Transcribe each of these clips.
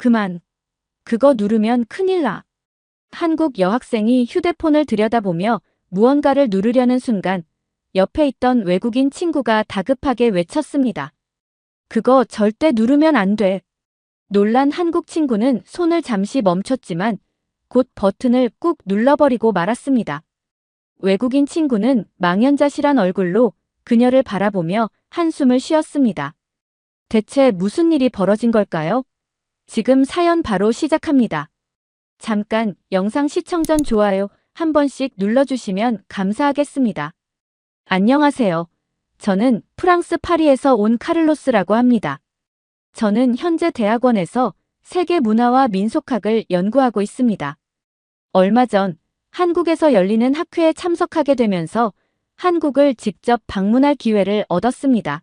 그만. 그거 누르면 큰일 나. 한국 여학생이 휴대폰을 들여다보며 무언가를 누르려는 순간 옆에 있던 외국인 친구가 다급하게 외쳤습니다. 그거 절대 누르면 안 돼. 놀란 한국 친구는 손을 잠시 멈췄지만 곧 버튼을 꾹 눌러버리고 말았습니다. 외국인 친구는 망연자실한 얼굴로 그녀를 바라보며 한숨을 쉬었습니다. 대체 무슨 일이 벌어진 걸까요? 지금 사연 바로 시작합니다. 잠깐 영상 시청 전 좋아요 한 번씩 눌러주시면 감사하겠습니다. 안녕하세요. 저는 프랑스 파리에서 온 카를로스라고 합니다. 저는 현재 대학원에서 세계 문화와 민속학을 연구하고 있습니다. 얼마 전 한국에서 열리는 학회에 참석하게 되면서 한국을 직접 방문할 기회를 얻었습니다.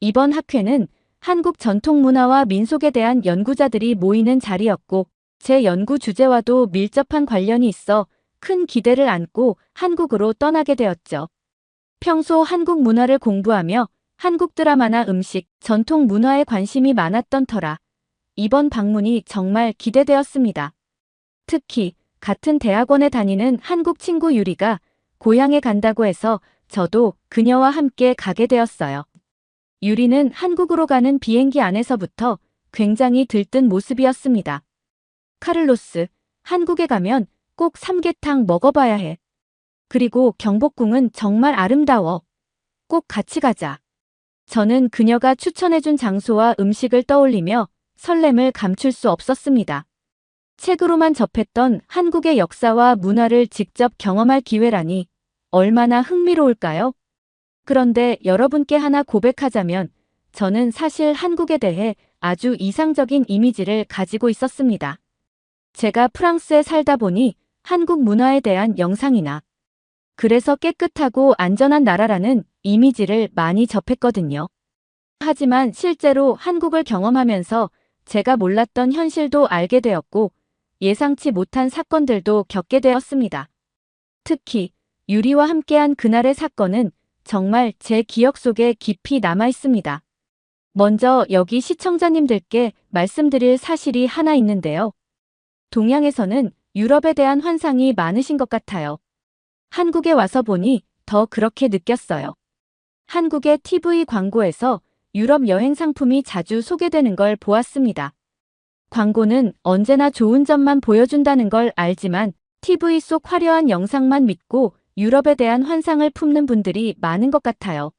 이번 학회는 한국 전통 문화와 민속에 대한 연구자들이 모이는 자리였고 제 연구 주제와도 밀접한 관련이 있어 큰 기대를 안고 한국으로 떠나게 되었죠. 평소 한국 문화를 공부하며 한국 드라마나 음식, 전통 문화에 관심이 많았던 터라 이번 방문이 정말 기대되었습니다. 특히 같은 대학원에 다니는 한국 친구 유리가 고향에 간다고 해서 저도 그녀와 함께 가게 되었어요. 유리는 한국으로 가는 비행기 안에서부터 굉장히 들뜬 모습이었습니다. 카를로스, 한국에 가면 꼭 삼계탕 먹어봐야 해. 그리고 경복궁은 정말 아름다워. 꼭 같이 가자. 저는 그녀가 추천해준 장소와 음식을 떠올리며 설렘을 감출 수 없었습니다. 책으로만 접했던 한국의 역사와 문화를 직접 경험할 기회라니 얼마나 흥미로울까요? 그런데 여러분께 하나 고백하자면 저는 사실 한국에 대해 아주 이상적인 이미지를 가지고 있었습니다. 제가 프랑스에 살다 보니 한국 문화에 대한 영상이나 그래서 깨끗하고 안전한 나라라는 이미지를 많이 접했거든요. 하지만 실제로 한국을 경험하면서 제가 몰랐던 현실도 알게 되었고 예상치 못한 사건들도 겪게 되었습니다. 특히 유리와 함께한 그날의 사건은 정말 제 기억 속에 깊이 남아 있습니다. 먼저 여기 시청자님들께 말씀드릴 사실이 하나 있는데요. 동양에서는 유럽에 대한 환상이 많으신 것 같아요. 한국에 와서 보니 더 그렇게 느꼈어요. 한국의 TV 광고에서 유럽 여행 상품이 자주 소개되는 걸 보았습니다. 광고는 언제나 좋은 점만 보여준다는 걸 알지만 TV 속 화려한 영상만 믿고 유럽에 대한 환상을 품는 분들이 많은 것 같아요.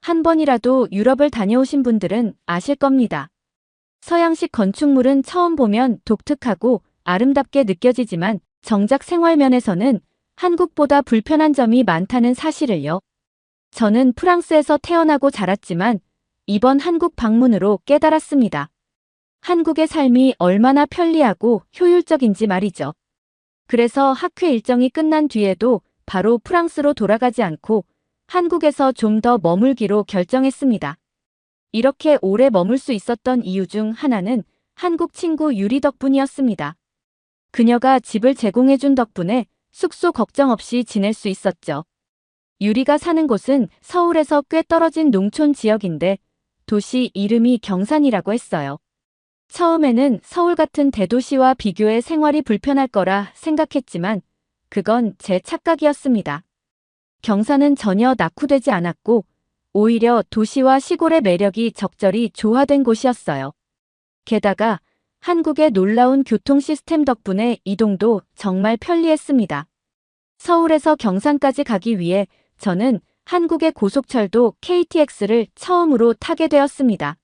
한 번이라도 유럽을 다녀오신 분들은 아실 겁니다. 서양식 건축물은 처음 보면 독특하고 아름답게 느껴지지만 정작 생활면에서는 한국보다 불편한 점이 많다는 사실을요. 저는 프랑스에서 태어나고 자랐지만 이번 한국 방문으로 깨달았습니다. 한국의 삶이 얼마나 편리하고 효율적인지 말이죠. 그래서 학회 일정이 끝난 뒤에도 바로 프랑스로 돌아가지 않고 한국에서 좀 더 머물기로 결정했습니다. 이렇게 오래 머물 수 있었던 이유 중 하나는 한국 친구 유리 덕분이었습니다. 그녀가 집을 제공해준 덕분에 숙소 걱정 없이 지낼 수 있었죠. 유리가 사는 곳은 서울에서 꽤 떨어진 농촌 지역인데 도시 이름이 경산이라고 했어요. 처음에는 서울 같은 대도시와 비교해 생활이 불편할 거라 생각했지만 그건 제 착각이었습니다. 경산은 전혀 낙후되지 않았고 오히려 도시와 시골의 매력이 적절히 조화된 곳이었어요. 게다가 한국의 놀라운 교통 시스템 덕분에 이동도 정말 편리했습니다. 서울에서 경산까지 가기 위해 저는 한국의 고속철도 KTX를 처음으로 타게 되었습니다.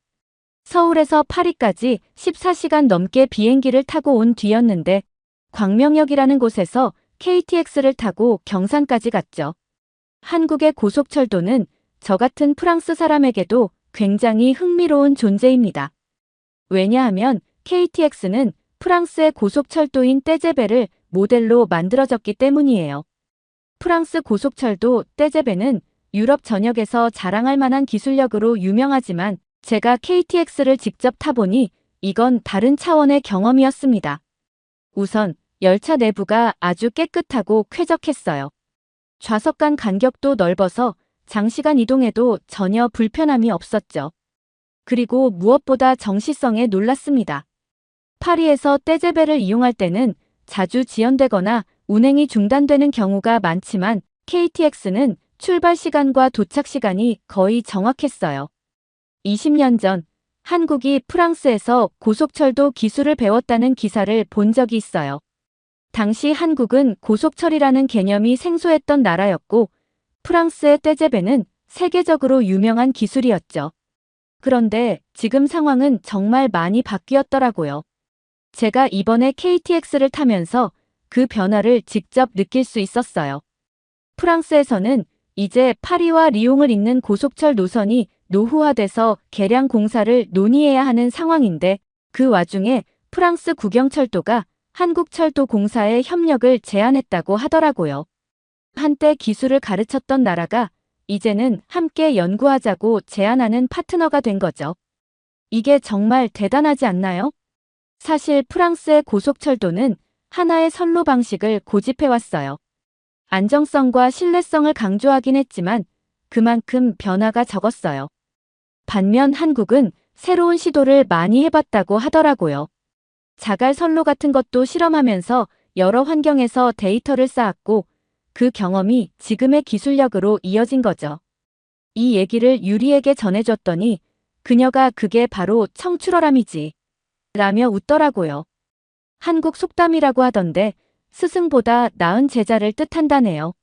서울에서 파리까지 14시간 넘게 비행기를 타고 온 뒤였는데 광명역이라는 곳에서 KTX를 타고 경산까지 갔죠. 한국의 고속철도는 저 같은 프랑스 사람에게도 굉장히 흥미로운 존재입니다. 왜냐하면 KTX는 프랑스의 고속철도인 떼제베를 모델로 만들어졌기 때문이에요. 프랑스 고속철도 떼제베는 유럽 전역에서 자랑할 만한 기술력으로 유명하지만 제가 KTX를 직접 타보니 이건 다른 차원의 경험이었습니다. 우선 열차 내부가 아주 깨끗하고 쾌적했어요. 좌석 간 간격도 넓어서 장시간 이동해도 전혀 불편함이 없었죠. 그리고 무엇보다 정시성에 놀랐습니다. 파리에서 떼제베를 이용할 때는 자주 지연되거나 운행이 중단되는 경우가 많지만 KTX는 출발 시간과 도착 시간이 거의 정확했어요. 20년 전 한국이 프랑스에서 고속철도 기술을 배웠다는 기사를 본 적이 있어요. 당시 한국은 고속철이라는 개념이 생소했던 나라였고 프랑스의 떼제베는 세계적으로 유명한 기술이었죠. 그런데 지금 상황은 정말 많이 바뀌었더라고요. 제가 이번에 KTX를 타면서 그 변화를 직접 느낄 수 있었어요. 프랑스에서는 이제 파리와 리옹을 잇는 고속철 노선이 노후화돼서 개량 공사를 논의해야 하는 상황인데 그 와중에 프랑스 국영철도가 한국철도공사의 협력을 제안했다고 하더라고요. 한때 기술을 가르쳤던 나라가 이제는 함께 연구하자고 제안하는 파트너가 된 거죠. 이게 정말 대단하지 않나요? 사실 프랑스의 고속철도는 하나의 선로 방식을 고집해왔어요. 안정성과 신뢰성을 강조하긴 했지만 그만큼 변화가 적었어요. 반면 한국은 새로운 시도를 많이 해봤다고 하더라고요. 자갈 선로 같은 것도 실험하면서 여러 환경에서 데이터를 쌓았고 그 경험이 지금의 기술력으로 이어진 거죠. 이 얘기를 유리에게 전해줬더니 그녀가 그게 바로 청출어람이지 라며 웃더라고요. 한국 속담이라고 하던데 스승보다 나은 제자를 뜻한다네요.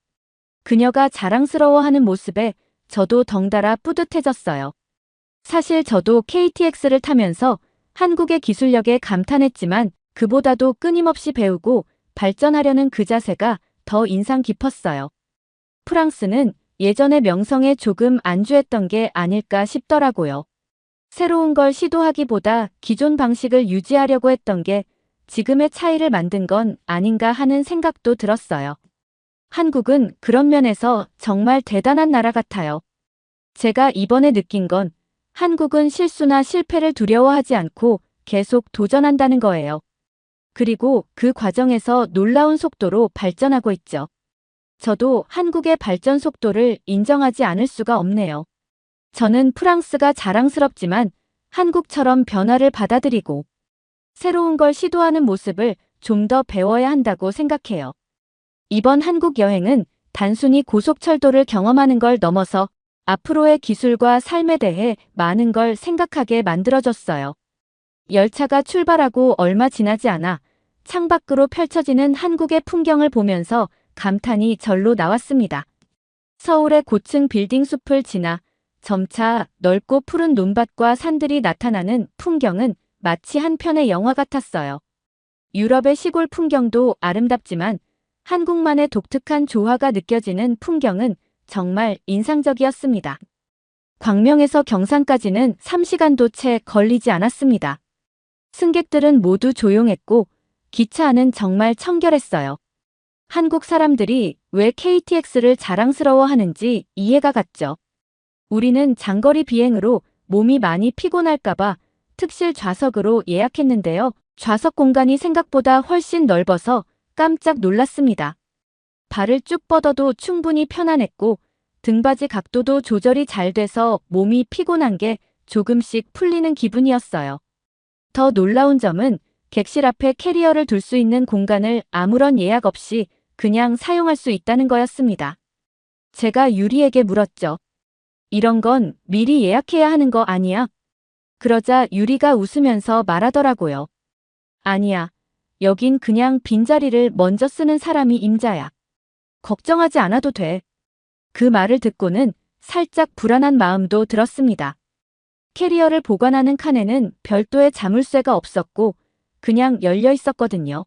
그녀가 자랑스러워하는 모습에 저도 덩달아 뿌듯해졌어요. 사실 저도 KTX를 타면서 한국의 기술력에 감탄했지만 그보다도 끊임없이 배우고 발전하려는 그 자세가 더 인상 깊었어요. 프랑스는 예전의 명성에 조금 안주했던 게 아닐까 싶더라고요. 새로운 걸 시도하기보다 기존 방식을 유지하려고 했던 게 지금의 차이를 만든 건 아닌가 하는 생각도 들었어요. 한국은 그런 면에서 정말 대단한 나라 같아요. 제가 이번에 느낀 건 한국은 실수나 실패를 두려워하지 않고 계속 도전한다는 거예요. 그리고 그 과정에서 놀라운 속도로 발전하고 있죠. 저도 한국의 발전 속도를 인정하지 않을 수가 없네요. 저는 프랑스가 자랑스럽지만 한국처럼 변화를 받아들이고 새로운 걸 시도하는 모습을 좀 더 배워야 한다고 생각해요. 이번 한국 여행은 단순히 고속철도를 경험하는 걸 넘어서 앞으로의 기술과 삶에 대해 많은 걸 생각하게 만들어줬어요. 열차가 출발하고 얼마 지나지 않아 창밖으로 펼쳐지는 한국의 풍경을 보면서 감탄이 절로 나왔습니다. 서울의 고층 빌딩 숲을 지나 점차 넓고 푸른 논밭과 산들이 나타나는 풍경은 마치 한 편의 영화 같았어요. 유럽의 시골 풍경도 아름답지만 한국만의 독특한 조화가 느껴지는 풍경은 정말 인상적이었습니다. 광명에서 경산까지는 3시간도 채 걸리지 않았습니다. 승객들은 모두 조용했고 기차 안은 정말 청결했어요. 한국 사람들이 왜 KTX를 자랑스러워하는지 이해가 갔죠. 우리는 장거리 비행으로 몸이 많이 피곤할까봐 특실 좌석으로 예약했는데요. 좌석 공간이 생각보다 훨씬 넓어서 깜짝 놀랐습니다. 발을 쭉 뻗어도 충분히 편안했고 등받이 각도도 조절이 잘 돼서 몸이 피곤한 게 조금씩 풀리는 기분이었어요. 더 놀라운 점은 객실 앞에 캐리어를 둘 수 있는 공간을 아무런 예약 없이 그냥 사용할 수 있다는 거였습니다. 제가 유리에게 물었죠. 이런 건 미리 예약해야 하는 거 아니야? 그러자 유리가 웃으면서 말하더라고요. 아니야. 여긴 그냥 빈자리를 먼저 쓰는 사람이 임자야. 걱정하지 않아도 돼. 그 말을 듣고는 살짝 불안한 마음도 들었습니다. 캐리어를 보관하는 칸에는 별도의 자물쇠가 없었고 그냥 열려 있었거든요.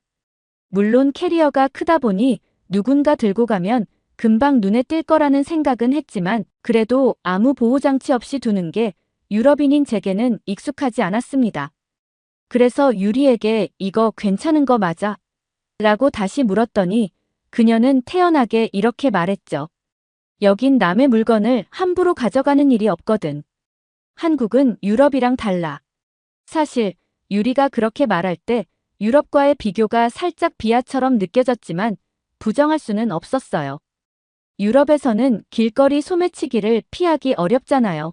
물론 캐리어가 크다 보니 누군가 들고 가면 금방 눈에 띌 거라는 생각은 했지만 그래도 아무 보호장치 없이 두는 게 유럽인인 제게는 익숙하지 않았습니다. 그래서 유리에게 이거 괜찮은 거 맞아? 라고 다시 물었더니 그녀는 태연하게 이렇게 말했죠. 여긴 남의 물건을 함부로 가져가는 일이 없거든. 한국은 유럽이랑 달라. 사실 유리가 그렇게 말할 때 유럽과의 비교가 살짝 비하처럼 느껴졌지만 부정할 수는 없었어요. 유럽에서는 길거리 소매치기를 피하기 어렵잖아요.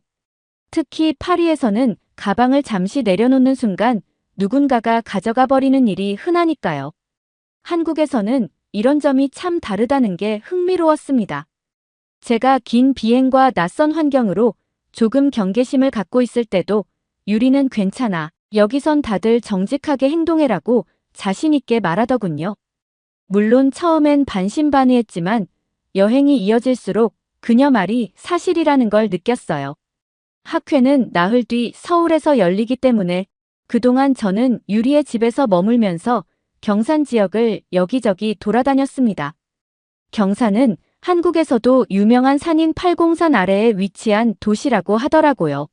특히 파리에서는 가방을 잠시 내려놓는 순간 누군가가 가져가 버리는 일이 흔하니까요. 한국에서는 이런 점이 참 다르다는 게 흥미로웠습니다. 제가 긴 비행과 낯선 환경으로 조금 경계심을 갖고 있을 때도 유리는 괜찮아. 여기선 다들 정직하게 행동해라고 자신있게 말하더군요. 물론 처음엔 반신반의했지만 여행이 이어질수록 그녀 말이 사실이라는 걸 느꼈어요. 학회는 나흘 뒤 서울에서 열리기 때문에 그동안 저는 유리의 집에서 머물면서 경산 지역을 여기저기 돌아다녔습니다. 경산은 한국에서도 유명한 산인 팔공산 아래에 위치한 도시라고 하더라고요.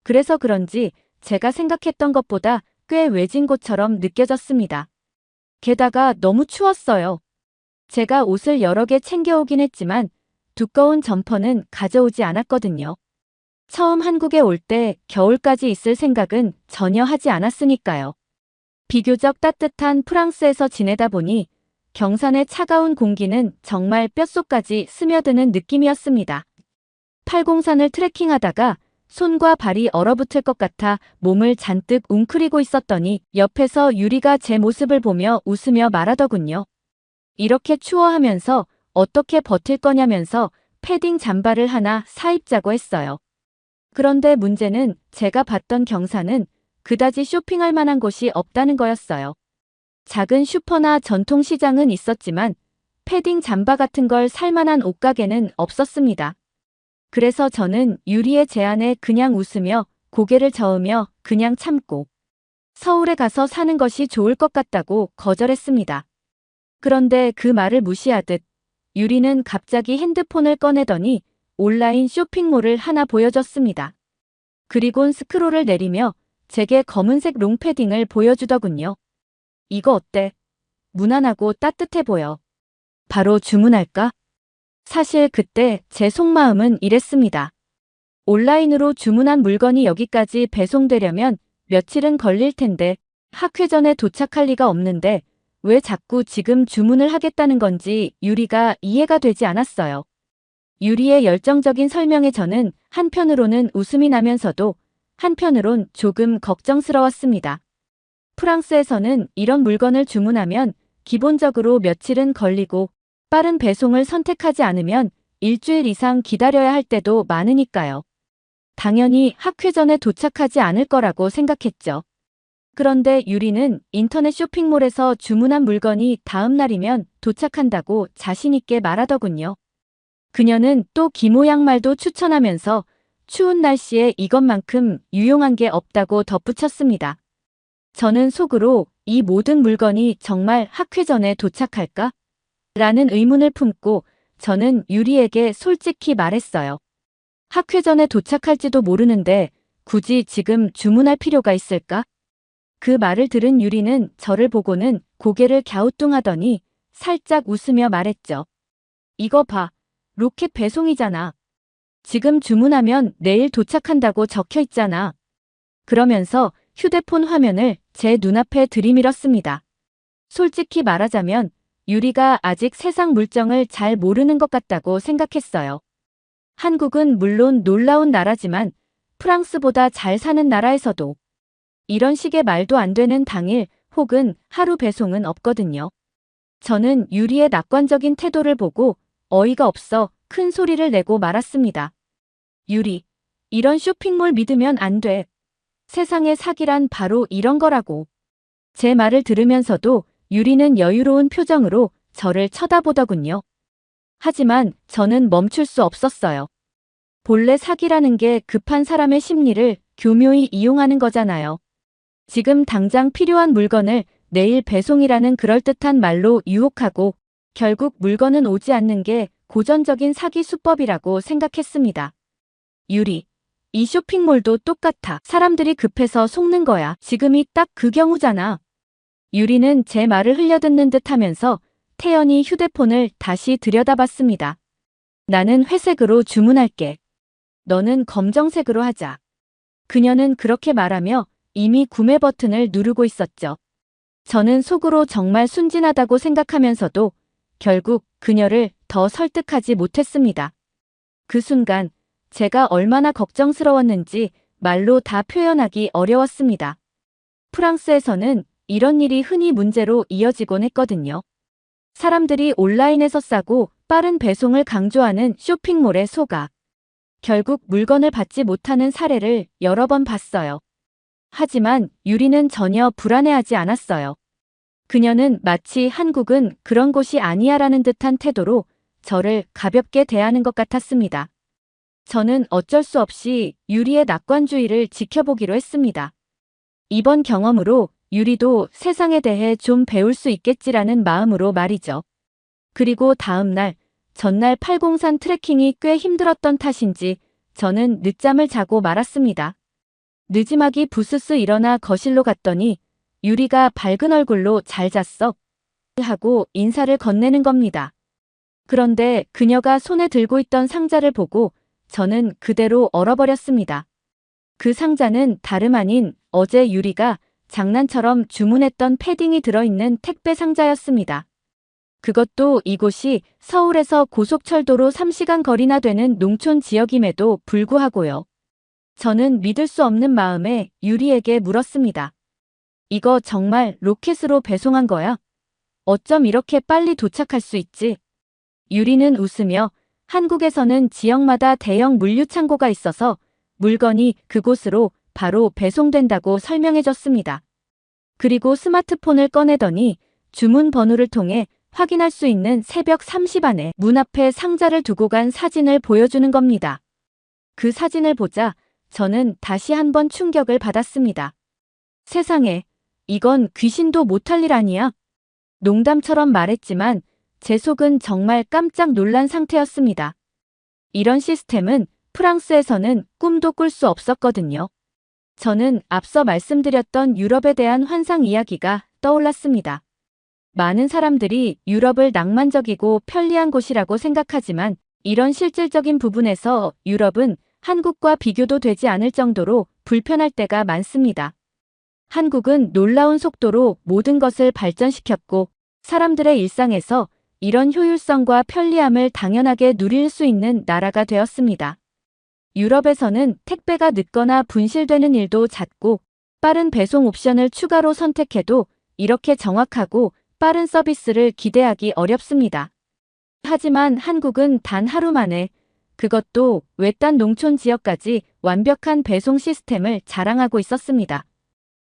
그래서 그런지 제가 생각했던 것보다 꽤 외진 곳처럼 느껴졌습니다. 게다가 너무 추웠어요. 제가 옷을 여러 개 챙겨오긴 했지만 두꺼운 점퍼는 가져오지 않았거든요. 처음 한국에 올 때 겨울까지 있을 생각은 전혀 하지 않았으니까요. 비교적 따뜻한 프랑스에서 지내다 보니 경산의 차가운 공기는 정말 뼛속까지 스며드는 느낌이었습니다. 팔공산을 트레킹하다가 손과 발이 얼어붙을 것 같아 몸을 잔뜩 웅크리고 있었더니 옆에서 유리가 제 모습을 보며 웃으며 말하더군요. 이렇게 추워하면서 어떻게 버틸 거냐면서 패딩 잠바를 하나 사입자고 했어요. 그런데 문제는 제가 봤던 경산은 그다지 쇼핑할 만한 곳이 없다는 거였어요. 작은 슈퍼나 전통시장은 있었지만 패딩 잠바 같은 걸 살 만한 옷가게는 없었습니다. 그래서 저는 유리의 제안에 그냥 웃으며 고개를 저으며 그냥 참고 서울에 가서 사는 것이 좋을 것 같다고 거절했습니다. 그런데 그 말을 무시하듯 유리는 갑자기 핸드폰을 꺼내더니 온라인 쇼핑몰을 하나 보여줬습니다. 그리곤 스크롤을 내리며 제게 검은색 롱패딩을 보여주더군요. 이거 어때? 무난하고 따뜻해 보여. 바로 주문할까? 사실 그때 제 속마음은 이랬습니다. 온라인으로 주문한 물건이 여기까지 배송되려면 며칠은 걸릴 텐데 학회 전에 도착할 리가 없는데 왜 자꾸 지금 주문을 하겠다는 건지 유리가 이해가 되지 않았어요. 유리의 열정적인 설명에 저는 한편으로는 웃음이 나면서도 한편으론 조금 걱정스러웠습니다. 프랑스에서는 이런 물건을 주문하면 기본적으로 며칠은 걸리고 빠른 배송을 선택하지 않으면 일주일 이상 기다려야 할 때도 많으니까요. 당연히 학회 전에 도착하지 않을 거라고 생각했죠. 그런데 유리는 인터넷 쇼핑몰에서 주문한 물건이 다음 날이면 도착한다고 자신있게 말하더군요. 그녀는 또 기모 양말도 추천하면서 추운 날씨에 이것만큼 유용한 게 없다고 덧붙였습니다. 저는 속으로 이 모든 물건이 정말 학회 전에 도착할까? 라는 의문을 품고 저는 유리에게 솔직히 말했어요. 학회 전에 도착할지도 모르는데 굳이 지금 주문할 필요가 있을까? 그 말을 들은 유리는 저를 보고는 고개를 갸우뚱하더니 살짝 웃으며 말했죠. 이거 봐. 로켓 배송이잖아. 지금 주문하면 내일 도착한다고 적혀 있잖아. 그러면서 휴대폰 화면을 제 눈앞에 들이밀었습니다. 솔직히 말하자면 유리가 아직 세상 물정을 잘 모르는 것 같다고 생각했어요. 한국은 물론 놀라운 나라지만 프랑스보다 잘 사는 나라에서도 이런 식의 말도 안 되는 당일 혹은 하루 배송은 없거든요. 저는 유리의 낙관적인 태도를 보고 어이가 없어 큰 소리를 내고 말았습니다. 유리, 이런 쇼핑몰 믿으면 안 돼. 세상의 사기란 바로 이런 거라고. 제 말을 들으면서도 유리는 여유로운 표정으로 저를 쳐다보더군요. 하지만 저는 멈출 수 없었어요. 본래 사기라는 게 급한 사람의 심리를 교묘히 이용하는 거잖아요. 지금 당장 필요한 물건을 내일 배송이라는 그럴듯한 말로 유혹하고 결국 물건은 오지 않는 게 고전적인 사기 수법이라고 생각했습니다. 유리, 이 쇼핑몰도 똑같아. 사람들이 급해서 속는 거야. 지금이 딱 그 경우잖아. 유리는 제 말을 흘려듣는 듯 하면서 태연히 휴대폰을 다시 들여다봤습니다. 나는 회색으로 주문할게. 너는 검정색으로 하자. 그녀는 그렇게 말하며 이미 구매 버튼을 누르고 있었죠. 저는 속으로 정말 순진하다고 생각하면서도 결국 그녀를 더 설득하지 못했습니다. 그 순간 제가 얼마나 걱정스러웠는지 말로 다 표현하기 어려웠습니다. 프랑스에서는 이런 일이 흔히 문제로 이어지곤 했거든요. 사람들이 온라인에서 싸고 빠른 배송을 강조하는 쇼핑몰의 소각. 결국 물건을 받지 못하는 사례를 여러 번 봤어요. 하지만 유리는 전혀 불안해하지 않았어요. 그녀는 마치 한국은 그런 곳이 아니야라는 듯한 태도로 저를 가볍게 대하는 것 같았습니다. 저는 어쩔 수 없이 유리의 낙관주의를 지켜보기로 했습니다. 이번 경험으로 유리도 세상에 대해 좀 배울 수 있겠지라는 마음으로 말이죠. 그리고 다음 날, 전날 팔공산 트레킹이 꽤 힘들었던 탓인지 저는 늦잠을 자고 말았습니다. 느지막이 부스스 일어나 거실로 갔더니 유리가 밝은 얼굴로 잘 잤어? 하고 인사를 건네는 겁니다. 그런데 그녀가 손에 들고 있던 상자를 보고 저는 그대로 얼어버렸습니다. 그 상자는 다름 아닌 어제 유리가 장난처럼 주문했던 패딩이 들어있는 택배 상자였습니다. 그것도 이곳이 서울에서 고속철도로 3시간 거리나 되는 농촌 지역임에도 불구하고요. 저는 믿을 수 없는 마음에 유리에게 물었습니다. 이거 정말 로켓으로 배송한 거야? 어쩜 이렇게 빨리 도착할 수 있지? 유리는 웃으며 한국에서는 지역마다 대형 물류창고가 있어서 물건이 그곳으로 바로 배송된다고 설명해줬습니다. 그리고 스마트폰을 꺼내더니 주문 번호를 통해 확인할 수 있는 새벽 3시 반에 문 앞에 상자를 두고 간 사진을 보여주는 겁니다. 그 사진을 보자 저는 다시 한번 충격을 받았습니다. 세상에, 이건 귀신도 못할 일 아니야? 농담처럼 말했지만 제 속은 정말 깜짝 놀란 상태였습니다. 이런 시스템은 프랑스에서는 꿈도 꿀 수 없었거든요. 저는 앞서 말씀드렸던 유럽에 대한 환상 이야기가 떠올랐습니다. 많은 사람들이 유럽을 낭만적이고 편리한 곳이라고 생각하지만 이런 실질적인 부분에서 유럽은 한국과 비교도 되지 않을 정도로 불편할 때가 많습니다. 한국은 놀라운 속도로 모든 것을 발전시켰고 사람들의 일상에서 이런 효율성과 편리함을 당연하게 누릴 수 있는 나라가 되었습니다. 유럽에서는 택배가 늦거나 분실되는 일도 잦고 빠른 배송 옵션을 추가로 선택해도 이렇게 정확하고 빠른 서비스를 기대하기 어렵습니다. 하지만 한국은 단 하루 만에 그것도 외딴 농촌 지역까지 완벽한 배송 시스템을 자랑하고 있었습니다.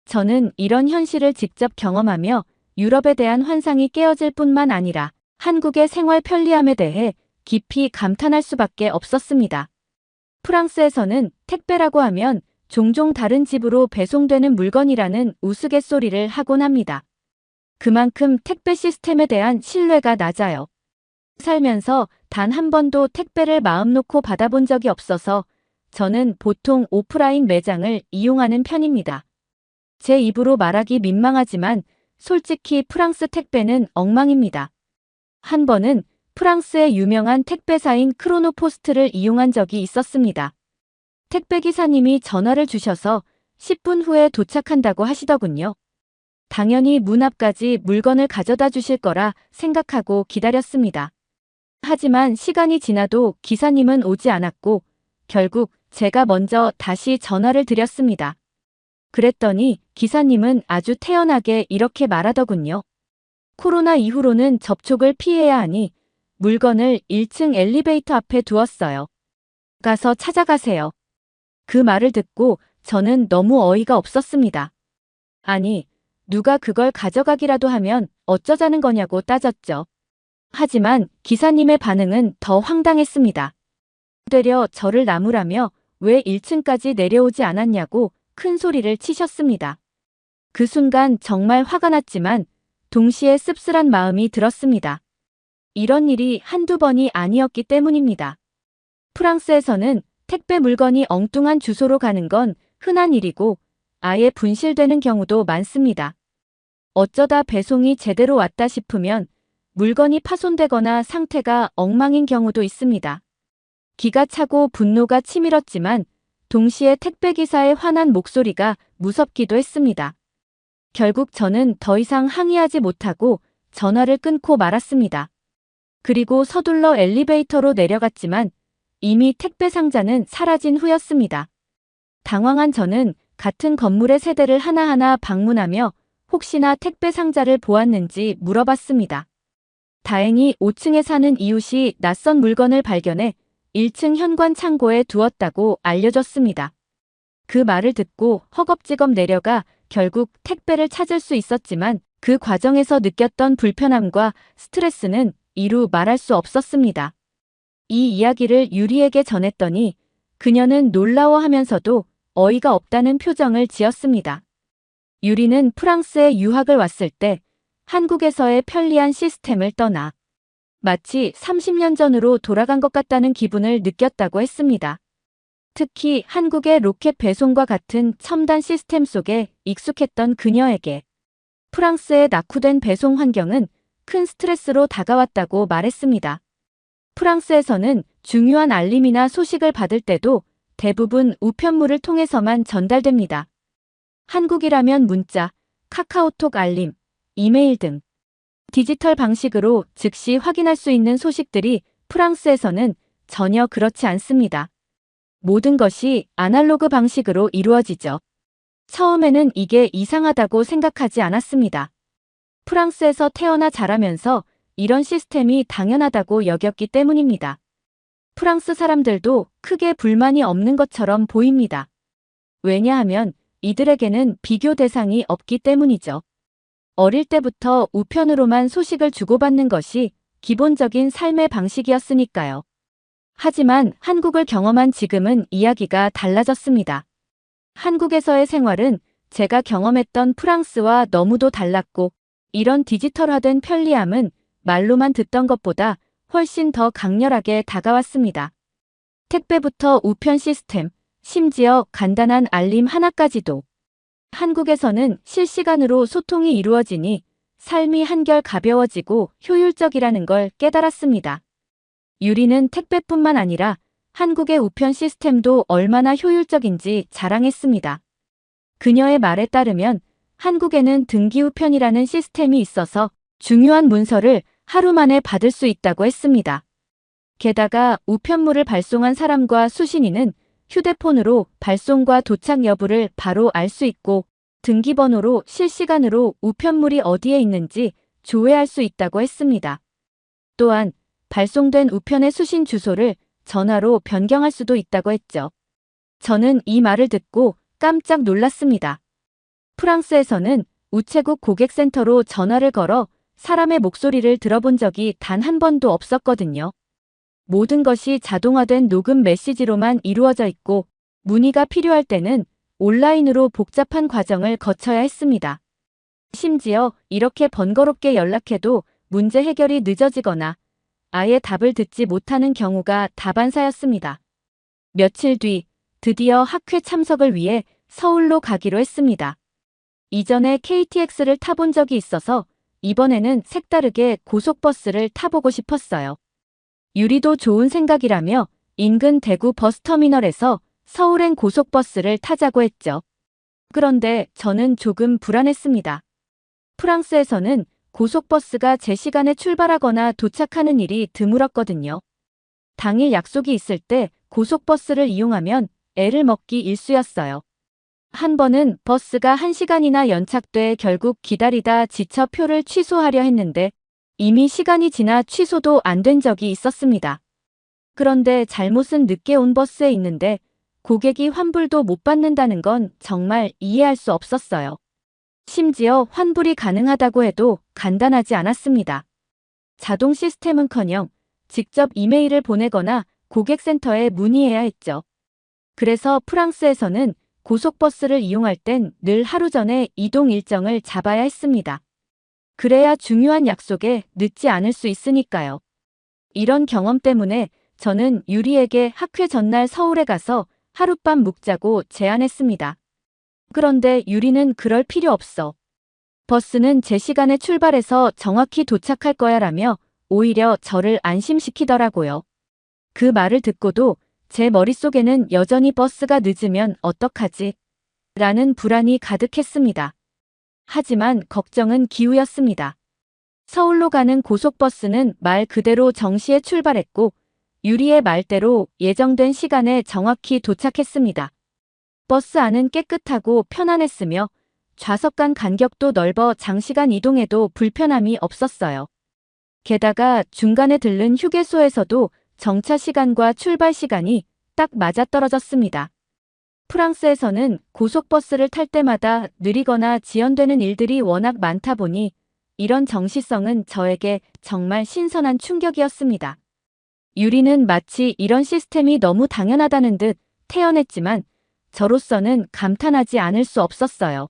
저는 이런 현실을 직접 경험하며 유럽에 대한 환상이 깨어질 뿐만 아니라 한국의 생활 편리함에 대해 깊이 감탄할 수밖에 없었습니다. 프랑스에서는 택배라고 하면 종종 다른 집으로 배송되는 물건이라는 우스갯소리를 하곤 합니다. 그만큼 택배 시스템에 대한 신뢰가 낮아요. 살면서 단 한 번도 택배를 마음 놓고 받아본 적이 없어서 저는 보통 오프라인 매장을 이용하는 편입니다. 제 입으로 말하기 민망하지만 솔직히 프랑스 택배는 엉망입니다. 한 번은 프랑스의 유명한 택배사인 크로노포스트를 이용한 적이 있었습니다. 택배기사님이 전화를 주셔서 10분 후에 도착한다고 하시더군요. 당연히 문 앞까지 물건을 가져다 주실 거라 생각하고 기다렸습니다. 하지만 시간이 지나도 기사님은 오지 않았고 결국 제가 먼저 다시 전화를 드렸습니다. 그랬더니 기사님은 아주 태연하게 이렇게 말하더군요. 코로나 이후로는 접촉을 피해야 하니 물건을 1층 엘리베이터 앞에 두었어요. 가서 찾아가세요. 그 말을 듣고 저는 너무 어이가 없었습니다. 아니, 누가 그걸 가져가기라도 하면 어쩌자는 거냐고 따졌죠. 하지만 기사님의 반응은 더 황당했습니다. 되려 저를 나무라며 왜 1층까지 내려오지 않았냐고 큰 소리를 치셨습니다. 그 순간 정말 화가 났지만 동시에 씁쓸한 마음이 들었습니다. 이런 일이 한두 번이 아니었기 때문입니다. 프랑스에서는 택배 물건이 엉뚱한 주소로 가는 건 흔한 일이고 아예 분실되는 경우도 많습니다. 어쩌다 배송이 제대로 왔다 싶으면 물건이 파손되거나 상태가 엉망인 경우도 있습니다. 기가 차고 분노가 치밀었지만 동시에 택배기사의 화난 목소리가 무섭기도 했습니다. 결국 저는 더 이상 항의하지 못하고 전화를 끊고 말았습니다. 그리고 서둘러 엘리베이터로 내려갔지만 이미 택배 상자는 사라진 후였습니다. 당황한 저는 같은 건물의 세대를 하나하나 방문하며 혹시나 택배 상자를 보았는지 물어봤습니다. 다행히 5층에 사는 이웃이 낯선 물건을 발견해 1층 현관 창고에 두었다고 알려줬습니다. 그 말을 듣고 허겁지겁 내려가 결국 택배를 찾을 수 있었지만 그 과정에서 느꼈던 불편함과 스트레스는 이루 말할 수 없었습니다. 이 이야기를 유리에게 전했더니 그녀는 놀라워하면서도 어이가 없다는 표정을 지었습니다. 유리는 프랑스에 유학을 왔을 때 한국에서의 편리한 시스템을 떠나 마치 30년 전으로 돌아간 것 같다는 기분을 느꼈다고 했습니다. 특히 한국의 로켓 배송과 같은 첨단 시스템 속에 익숙했던 그녀에게 프랑스의 낙후된 배송 환경은 큰 스트레스로 다가왔다고 말했습니다. 프랑스에서는 중요한 알림이나 소식을 받을 때도 대부분 우편물을 통해서만 전달됩니다. 한국이라면 문자, 카카오톡 알림, 이메일 등 디지털 방식으로 즉시 확인할 수 있는 소식들이 프랑스에서는 전혀 그렇지 않습니다. 모든 것이 아날로그 방식으로 이루어지죠. 처음에는 이게 이상하다고 생각하지 않았습니다. 프랑스에서 태어나 자라면서 이런 시스템이 당연하다고 여겼기 때문입니다. 프랑스 사람들도 크게 불만이 없는 것처럼 보입니다. 왜냐하면 이들에게는 비교 대상이 없기 때문이죠. 어릴 때부터 우편으로만 소식을 주고받는 것이 기본적인 삶의 방식이었으니까요. 하지만 한국을 경험한 지금은 이야기가 달라졌습니다. 한국에서의 생활은 제가 경험했던 프랑스와 너무도 달랐고 이런 디지털화된 편리함은 말로만 듣던 것보다 훨씬 더 강렬하게 다가왔습니다. 택배부터 우편 시스템, 심지어 간단한 알림 하나까지도 한국에서는 실시간으로 소통이 이루어지니 삶이 한결 가벼워지고 효율적이라는 걸 깨달았습니다. 유리는 택배뿐만 아니라 한국의 우편 시스템도 얼마나 효율적인지 자랑했습니다. 그녀의 말에 따르면 한국에는 등기우편이라는 시스템이 있어서 중요한 문서를 하루 만에 받을 수 있다고 했습니다. 게다가 우편물을 발송한 사람과 수신인은 휴대폰으로 발송과 도착 여부를 바로 알 수 있고 등기번호로 실시간으로 우편물이 어디에 있는지 조회할 수 있다고 했습니다. 또한 발송된 우편의 수신 주소를 전화로 변경할 수도 있다고 했죠. 저는 이 말을 듣고 깜짝 놀랐습니다. 프랑스에서는 우체국 고객센터로 전화를 걸어 사람의 목소리를 들어본 적이 단 한 번도 없었거든요. 모든 것이 자동화된 녹음 메시지로만 이루어져 있고 문의가 필요할 때는 온라인으로 복잡한 과정을 거쳐야 했습니다. 심지어 이렇게 번거롭게 연락해도 문제 해결이 늦어지거나 아예 답을 듣지 못하는 경우가 다반사였습니다. 며칠 뒤 드디어 학회 참석을 위해 서울로 가기로 했습니다. 이전에 KTX를 타본 적이 있어서 이번에는 색다르게 고속버스를 타보고 싶었어요. 유리도 좋은 생각이라며 인근 대구 버스터미널에서 서울행 고속버스를 타자고 했죠. 그런데 저는 조금 불안했습니다. 프랑스에서는 고속버스가 제 시간에 출발하거나 도착하는 일이 드물었거든요. 당일 약속이 있을 때 고속버스를 이용하면 애를 먹기 일쑤였어요. 한 번은 버스가 1시간이나 연착돼 결국 기다리다 지쳐 표를 취소하려 했는데 이미 시간이 지나 취소도 안 된 적이 있었습니다. 그런데 잘못은 늦게 온 버스에 있는데 고객이 환불도 못 받는다는 건 정말 이해할 수 없었어요. 심지어 환불이 가능하다고 해도 간단하지 않았습니다. 자동 시스템은커녕 직접 이메일을 보내거나 고객센터에 문의해야 했죠. 그래서 프랑스에서는 고속버스를 이용할 땐 늘 하루 전에 이동 일정을 잡아야 했습니다. 그래야 중요한 약속에 늦지 않을 수 있으니까요. 이런 경험 때문에 저는 유리에게 학회 전날 서울에 가서 하룻밤 묵자고 제안했습니다. 그런데 유리는 그럴 필요 없어. 버스는 제 시간에 출발해서 정확히 도착할 거야 라며 오히려 저를 안심시키더라고요. 그 말을 듣고도 제 머릿속에는 여전히 버스가 늦으면 어떡하지? 라는 불안이 가득했습니다. 하지만 걱정은 기우였습니다. 서울로 가는 고속버스는 말 그대로 정시에 출발했고 유리의 말대로 예정된 시간에 정확히 도착했습니다. 버스 안은 깨끗하고 편안했으며 좌석 간 간격도 넓어 장시간 이동해도 불편함이 없었어요. 게다가 중간에 들른 휴게소에서도 정차 시간과 출발 시간이 딱 맞아떨어졌습니다. 프랑스에서는 고속버스를 탈 때마다 느리거나 지연되는 일들이 워낙 많다 보니 이런 정시성은 저에게 정말 신선한 충격이었습니다. 유리는 마치 이런 시스템이 너무 당연하다는 듯 태연했지만 저로서는 감탄하지 않을 수 없었어요.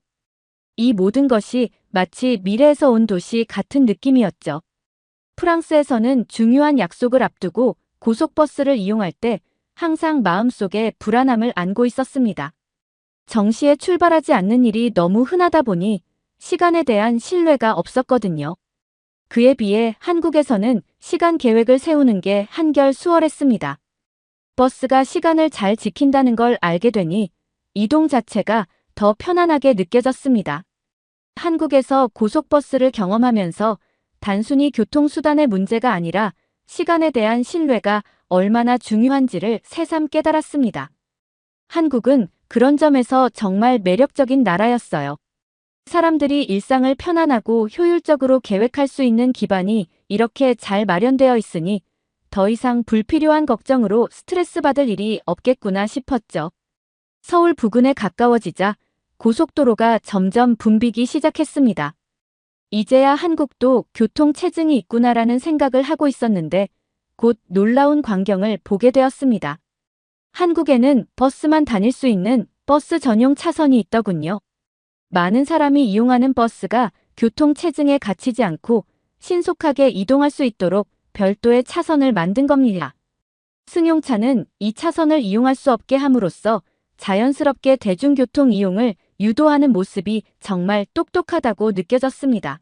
이 모든 것이 마치 미래에서 온 도시 같은 느낌이었죠. 프랑스에서는 중요한 약속을 앞두고 고속버스를 이용할 때 항상 마음속에 불안함을 안고 있었습니다. 정시에 출발하지 않는 일이 너무 흔하다 보니 시간에 대한 신뢰가 없었거든요. 그에 비해 한국에서는 시간 계획을 세우는 게 한결 수월했습니다. 버스가 시간을 잘 지킨다는 걸 알게 되니 이동 자체가 더 편안하게 느껴졌습니다. 한국에서 고속버스를 경험하면서 단순히 교통수단의 문제가 아니라 시간에 대한 신뢰가 얼마나 중요한지를 새삼 깨달았습니다. 한국은 그런 점에서 정말 매력적인 나라였어요. 사람들이 일상을 편안하고 효율적으로 계획할 수 있는 기반이 이렇게 잘 마련되어 있으니 더 이상 불필요한 걱정으로 스트레스 받을 일이 없겠구나 싶었죠. 서울 부근에 가까워지자 고속도로가 점점 붐비기 시작했습니다. 이제야 한국도 교통체증이 있구나라는 생각을 하고 있었는데 곧 놀라운 광경을 보게 되었습니다. 한국에는 버스만 다닐 수 있는 버스 전용 차선이 있더군요. 많은 사람이 이용하는 버스가 교통체증에 갇히지 않고 신속하게 이동할 수 있도록 별도의 차선을 만든 겁니다. 승용차는 이 차선을 이용할 수 없게 함으로써 자연스럽게 대중교통 이용을 유도하는 모습이 정말 똑똑하다고 느껴졌습니다.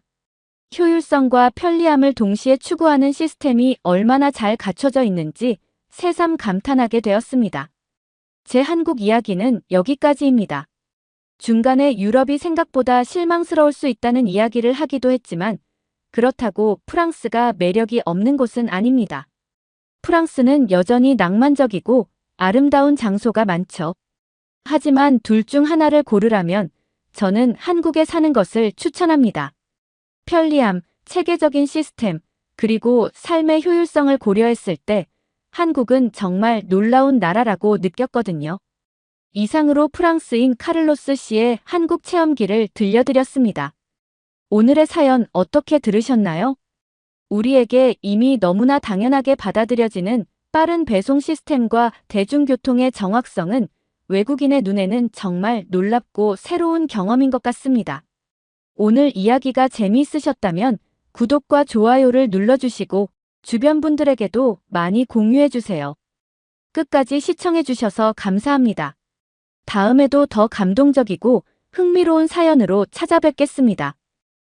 효율성과 편리함을 동시에 추구하는 시스템이 얼마나 잘 갖춰져 있는지 새삼 감탄하게 되었습니다. 제 한국 이야기는 여기까지입니다. 중간에 유럽이 생각보다 실망스러울 수 있다는 이야기를 하기도 했지만 그렇다고 프랑스가 매력이 없는 곳은 아닙니다. 프랑스는 여전히 낭만적이고 아름다운 장소가 많죠. 하지만 둘 중 하나를 고르라면 저는 한국에 사는 것을 추천합니다. 편리함, 체계적인 시스템, 그리고 삶의 효율성을 고려했을 때 한국은 정말 놀라운 나라라고 느꼈거든요. 이상으로 프랑스인 카를로스 씨의 한국 체험기를 들려드렸습니다. 오늘의 사연 어떻게 들으셨나요? 우리에게 이미 너무나 당연하게 받아들여지는 빠른 배송 시스템과 대중교통의 정확성은 외국인의 눈에는 정말 놀랍고 새로운 경험인 것 같습니다. 오늘 이야기가 재미있으셨다면 구독과 좋아요를 눌러주시고 주변 분들에게도 많이 공유해주세요. 끝까지 시청해주셔서 감사합니다. 다음에도 더 감동적이고 흥미로운 사연으로 찾아뵙겠습니다.